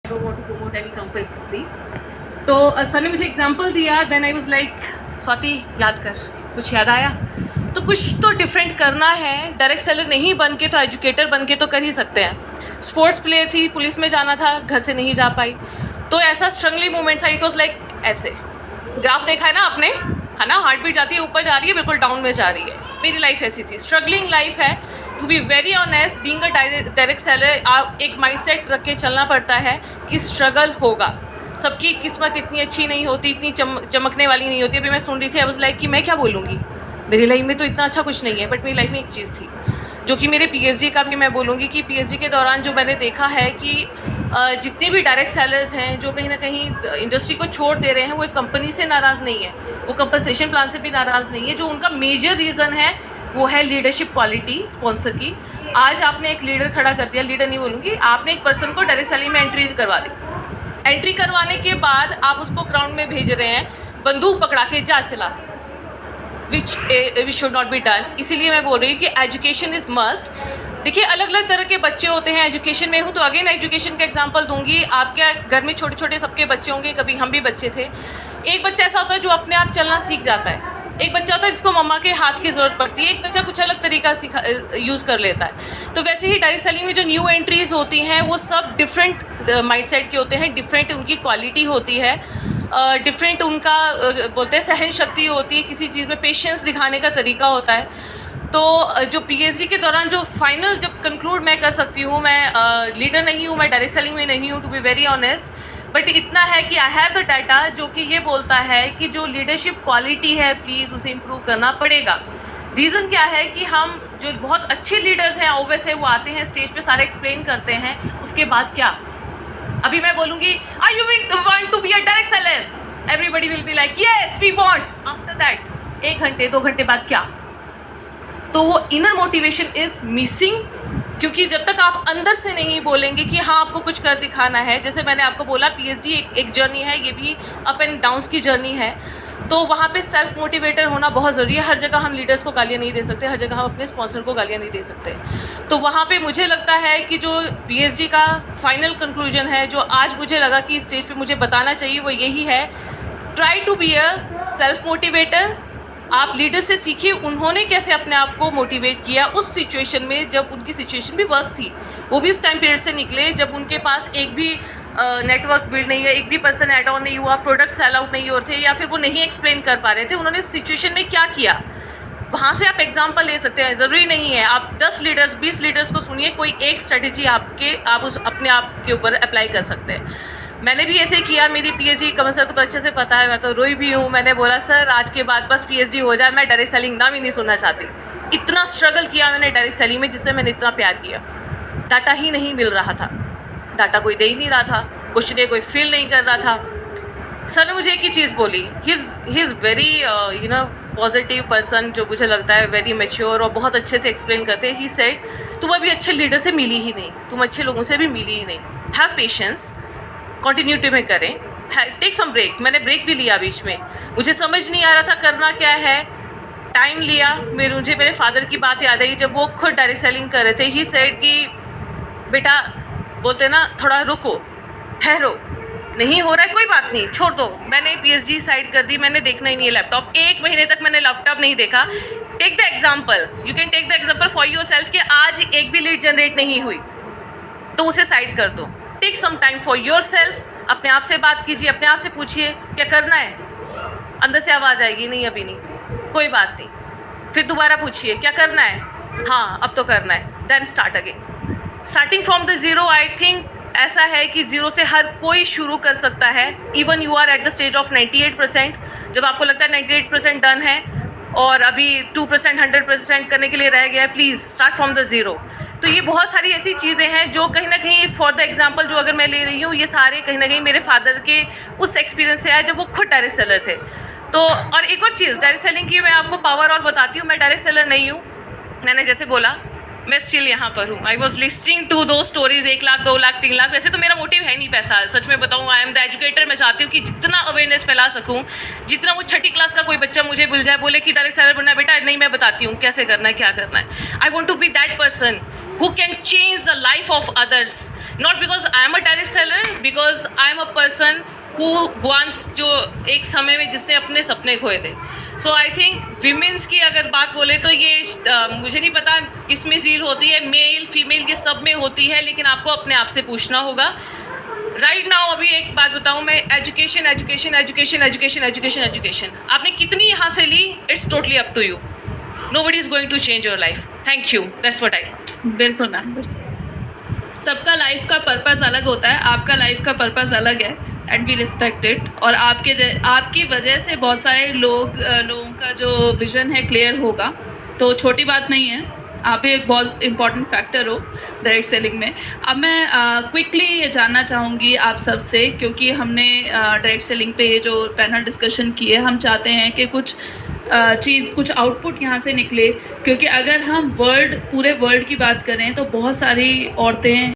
don't want to promote any company. तो sir ने मुझे एग्जांपल दिया, then I was like Swati याद कर, कुछ याद आया? तो कुछ तो डिफरेंट करना है, डायरेक्ट सेलर नहीं बन के तो एजुकेटर बन के तो कर ही सकते हैं। स्पोर्ट्स प्लेयर थी, पुलिस में जाना था, घर से नहीं जा पाई, तो ऐसा स्ट्रगली मोमेंट था। इट वॉज लाइक ऐसे, ग्राफ देखा है ना आपने, है ना, हार्ट बीट जाती है ऊपर जा रही है, बिल्कुल डाउन में जा रही है। मेरी लाइफ ऐसी थी, स्ट्रगलिंग लाइफ है। To be very honest, being a direct seller, आप एक माइंडसेट रख के चलना पड़ता है कि स्ट्रगल होगा। सबकी किस्मत इतनी अच्छी नहीं होती, इतनी चमकने वाली नहीं होती। अभी मैं सुन रही थी, आई वाज लाइक कि मैं क्या बोलूँगी, मेरी लाइफ में तो इतना अच्छा कुछ नहीं है, बट मेरी लाइफ में एक चीज़ थी जो कि मेरे पीएचडी का भी मैं बोलूँगी कि पीएचडी के दौरान जो मैंने देखा है कि जितने भी डायरेक्ट सेलर्स हैं जो कहीं ना कहीं इंडस्ट्री को छोड़ दे रहे हैं, वो एक कंपनी से नाराज़ नहीं है, वो कंपनसेशन प्लान से भी नाराज़ नहीं है। जो उनका मेजर रीज़न है वो है लीडरशिप क्वालिटी स्पॉन्सर की। आज आपने एक लीडर खड़ा कर दिया, लीडर नहीं बोलूँगी, आपने एक पर्सन को डायरेक्ट सेलिंग में एंट्री करवा दी। एंट्री करवाने के बाद आप उसको ग्राउंड में भेज रहे हैं, बंदूक पकड़ा के जा चला, which should not be done. इसीलिए मैं बोल रही हूँ कि एजुकेशन इज़ मस्ट। देखिए, अलग अलग तरह के बच्चे होते हैं। एजुकेशन में हूँ तो अगेन एजुकेशन का एग्जांपल दूंगी। आपके घर में छोटे छोटे सबके बच्चे होंगे, कभी हम भी बच्चे थे। एक बच्चा ऐसा होता है जो अपने आप चलना सीख जाता है, एक बच्चा होता है जिसको मम्मा के हाथ की ज़रूरत पड़ती है, एक बच्चा कुछ अलग तरीका यूज़ कर लेता है। तो वैसे ही डायरेक्ट सेलिंग में जो न्यू एंट्रीज होती हैं वो सब डिफरेंट माइंडसेट के होते हैं, डिफरेंट उनकी क्वालिटी होती है, डिफरेंट उनका बोलते हैं सहन शक्ति होती है, किसी चीज़ में पेशेंस दिखाने का तरीका होता है। तो जो पीएचडी के दौरान जो फाइनल जब कंक्लूड मैं कर सकती हूँ, मैं लीडर नहीं हूँ, मैं डायरेक्ट सेलिंग में नहीं हूँ, to be very honest, but इतना है कि आई हैव द डाटा जो कि ये बोलता है कि जो लीडरशिप क्वालिटी है प्लीज़ उसे इम्प्रूव करना पड़ेगा। रीज़न क्या है कि हम जो बहुत अच्छे लीडर्स हैं ऑब्वियस है, वो आते हैं स्टेज पे सारे एक्सप्लेन करते हैं, उसके बाद क्या? अभी मैं बोलूँगी I you want to be a direct seller, everybody will be like yes we want. After that 1 घंटे 2 घंटे बाद क्या? तो वो इनर मोटिवेशन इज मिसिंग, क्योंकि जब तक आप अंदर से नहीं बोलेंगे कि हाँ आपको कुछ कर दिखाना है। जैसे मैंने आपको बोला, पीएचडी एक जर्नी है, ये भी अप एंड डाउन्स की जर्नी है। तो वहाँ पे सेल्फ मोटिवेटर होना बहुत ज़रूरी है। हर जगह हम लीडर्स को गालियाँ नहीं दे सकते, हर जगह हम अपने स्पॉन्सर को गालियाँ नहीं दे सकते। तो वहाँ पे मुझे लगता है कि जो पीएचडी का फाइनल कंक्लूजन है, जो आज मुझे लगा कि स्टेज पे मुझे बताना चाहिए, वो यही है, try to be a self motivator. आप लीडर से सीखिए उन्होंने कैसे अपने आप को मोटिवेट किया उस सिचुएशन में, जब उनकी सिचुएशन भी वर्स्ट थी। वो भी उस टाइम पीरियड से निकले जब उनके पास एक भी नेटवर्क बिल्ड नहीं है, एक भी पर्सन ऐड ऑन नहीं हुआ, प्रोडक्ट सेल आउट नहीं हो रहे थे, या फिर वो नहीं एक्सप्लेन कर पा रहे थे। उन्होंने उस सिचुएशन में क्या किया, वहाँ से आप एग्जाम्पल ले सकते हैं। ज़रूरी नहीं है आप 10 लीडर्स 20 लीडर्स को सुनिए, कोई एक स्ट्रेटेजी आप उस अपने आप के ऊपर अप्लाई कर सकते हैं। मैंने भी ऐसे किया। मेरी पीएचडी कमल सर को तो अच्छे से पता है, मैं तो रोई भी हूँ। मैंने बोला सर आज के बाद बस पीएचडी हो जाए, मैं डायरेक्ट सेलिंग नाम ही नहीं सुनना चाहती। इतना स्ट्रगल किया मैंने डायरेक्ट सेलिंग में, जिससे मैंने इतना प्यार किया। डाटा ही नहीं मिल रहा था, डाटा कोई दे ही नहीं रहा था, क्वेश्चन कोई फिल नहीं कर रहा था। सर ने मुझे एक ही चीज़ बोली, he is very you know positive person, जो मुझे लगता है वेरी मेच्योर और बहुत अच्छे से एक्सप्लेन करते हैं। ही सेड तुम अभी अच्छे लीडर से मिली ही नहीं, तुम अच्छे लोगों से भी मिली ही नहीं, हैव पेशेंस, कंटिन्यूटी में करें, टेक सम ब्रेक। मैंने ब्रेक भी लिया बीच में, मुझे समझ नहीं आ रहा था करना क्या है, टाइम लिया। मुझे मेरे फादर की बात याद आई जब वो खुद डायरेक्ट सेलिंग कर रहे थे। ही सेड कि बेटा, बोलते ना, थोड़ा रुको, ठहरो, नहीं हो रहा है कोई बात नहीं, छोड़ दो। मैंने पीएचडी साइड कर दी, मैंने देखना ही नहीं है लैपटॉप। 1 महीने तक मैंने लैपटॉप नहीं देखा। Take the example, you can take the example for yourself कि आज एक भी लीड जनरेट नहीं हुई तो उसे साइड कर दो। Take some time for yourself, अपने आप से बात कीजिए, अपने आप से पूछिए क्या करना है। अंदर से आवाज़ आएगी नहीं अभी नहीं, कोई बात नहीं, फिर दोबारा पूछिए क्या करना है, हाँ अब तो करना है, then start again. Starting from the zero, I think ऐसा है कि ज़ीरो से हर कोई शुरू कर सकता है। Even you are at the stage of 98%, जब आपको लगता है 98% डन है और अभी 2% 100% करने के लिए रह गया है, please start from the zero. तो ये बहुत सारी ऐसी चीज़ें हैं जो कहीं ना कहीं, फॉर द एग्जांपल जो अगर मैं ले रही हूँ, ये सारे कहीं ना कहीं मेरे फादर के उस एक्सपीरियंस से आए जब वो खुद डायरेक्ट सेलर थे। तो और एक और चीज़ डायरेक्ट सेलिंग की मैं आपको पावर और बताती हूँ। मैं डायरेक्ट सेलर नहीं हूँ, मैंने जैसे बोला मैं स्टिल यहाँ पर हूँ। आई वॉज लिस्टिंग टू दो स्टोरीज, 1 लाख 2 लाख 3 लाख। वैसे तो मेरा मोटिव है नहीं पैसा, सच में बताऊँ, आई एम द एजुकेटर। मैं चाहती हूँ कि जितना अवेयरनेस फैला सकूँ, जितना वो 6ठी क्लास का कोई बच्चा मुझे मिल जाए, बोले कि डायरेक्ट सेलर बनना है, बेटा नहीं मैं बताती हूँ कैसे करना है क्या करना है। I want to be that person who can change the life of others, not because I am a direct seller, because I am a person who once, जो एक समय में जिसने अपने सपने खोए थे. So I think women's की अगर बात बोले तो ये मुझे नहीं पता किस में जीर होती है, मेल फीमेल की सब में होती है, लेकिन आपको अपने आप से पूछना होगा. राइट नाउ अभी एक बात बताऊं मैं, education education education education education education आपने कितनी यहाँ से ली, it's totally up to you. Nobody is going to change your life. Thank you. That's what I. बिल्कुल मैम. सबका लाइफ का पर्पस अलग होता है, आपका लाइफ का पर्पस अलग है एंड वी रिस्पेक्ट इट. और आपकी वजह से बहुत सारे लोगों का जो विजन है क्लियर होगा, तो छोटी बात नहीं है. आप भी एक बहुत इम्पॉर्टेंट फैक्टर हो डायरेक्ट सेलिंग में. अब मैं क्विकली ये जानना चाहूँगी आप सबसे, क्योंकि हमने डायरेक्ट सेलिंग पे ये जो पैनल डिस्कशन की है, हम चाहते हैं कि कुछ कुछ आउटपुट यहाँ से निकले, क्योंकि अगर हम पूरे वर्ल्ड की बात करें तो बहुत सारी औरतें